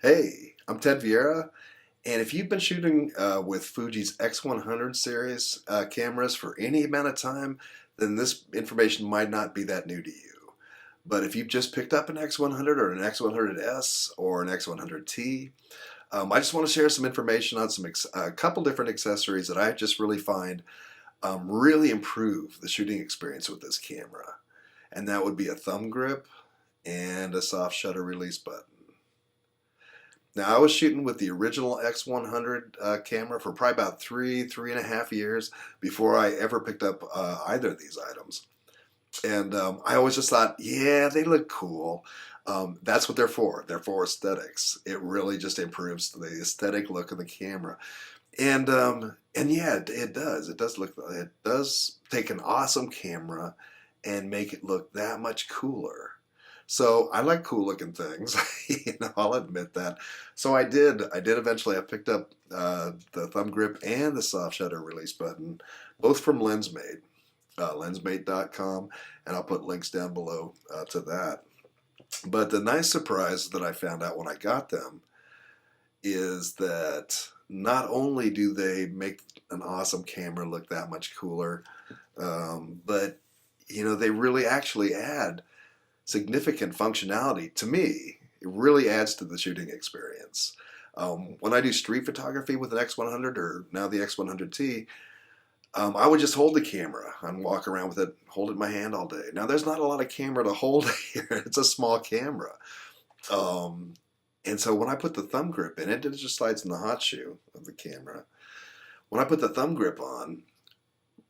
Hey, I'm Ted Vieira, and if you've been shooting with Fuji's X100 series cameras for any amount of time, then this information might not be that new to you. But if you've just picked up an X100 or an X100S or an X100T, I just want to share some information on a couple different accessories that I just really find really improve the shooting experience with this camera. And that would be a thumb grip and a soft shutter release button. Now, I was shooting with the original X100 camera for probably about three and a half years before I ever picked up either of these items. And I always just thought, yeah, they look cool. That's what they're for. They're for aesthetics. It really just improves the aesthetic look of the camera. And yeah, it does. It does look. It does take an awesome camera and make it look that much cooler. So I like cool looking things. I'll admit that. So I did. I did eventually. I picked up the thumb grip and the soft shutter release button, both from LensMate, lensmate.com, and I'll put links down below to that. But the nice surprise that I found out when I got them is that not only do they make an awesome camera look that much cooler, but they really actually add significant functionality to me. It really adds to the shooting experience. When I do street photography with an X100 or now the X100T, I would just hold the camera and walk around with it, hold it in my hand all day. Now, there's not a lot of camera to hold here. It's a small camera. And so when I put the thumb grip in it, it just slides in the hot shoe of the camera. When I put the thumb grip on,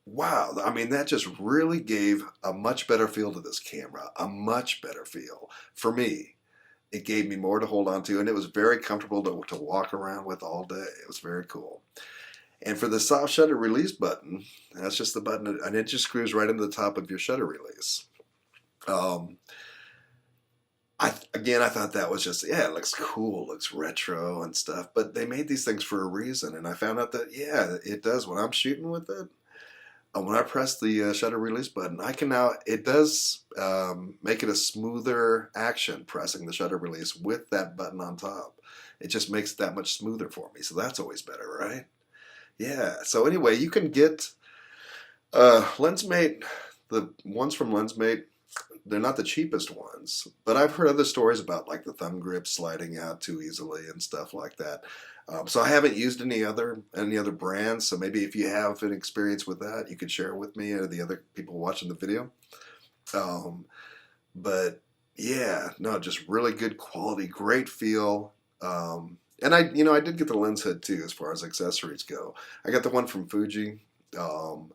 wow, I mean, that just really gave a much better feel to this camera, a much better feel for me. It gave me more to hold on to, and it was very comfortable to walk around with all day. It was very cool. And for the soft shutter release button, that's just the button, and it just screws right into the top of your shutter release. I thought that was just, yeah, it looks cool, looks retro and stuff, but they made these things for a reason, and I found out that, yeah, it does. When I'm shooting with it, when I press the shutter release button, it does make it a smoother action pressing the shutter release with that button on top. It just makes it that much smoother for me, so that's always better, right? Yeah, so anyway, you can get LensMate, the ones from LensMate, they're not the cheapest ones, but I've heard other stories about like the thumb grip sliding out too easily and stuff like that. So I haven't used any other brands. So maybe if you have an experience with that, you could share it with me or the other people watching the video. Um, but yeah, no, just really good quality, great feel. And I did get the lens hood too, as far as accessories go. I got the one from Fuji. Um,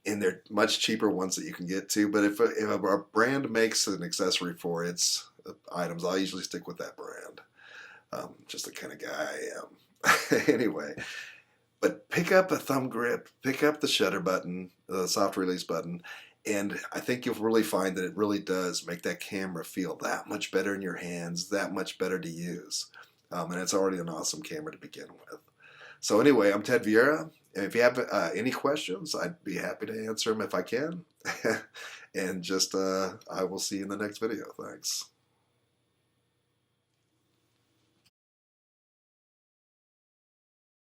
and they're much cheaper ones that you can get to. But if a brand makes an accessory for its items, I'll usually stick with that brand. Just the kind of guy I am. Anyway, but pick up a thumb grip, pick up the shutter button, the soft release button, and I think you'll really find that it really does make that camera feel that much better in your hands, that much better to use. And it's already an awesome camera to begin with. So anyway, I'm Ted Vieira. And if you have any questions, I'd be happy to answer them if I can. And I will see you in the next video. Thanks.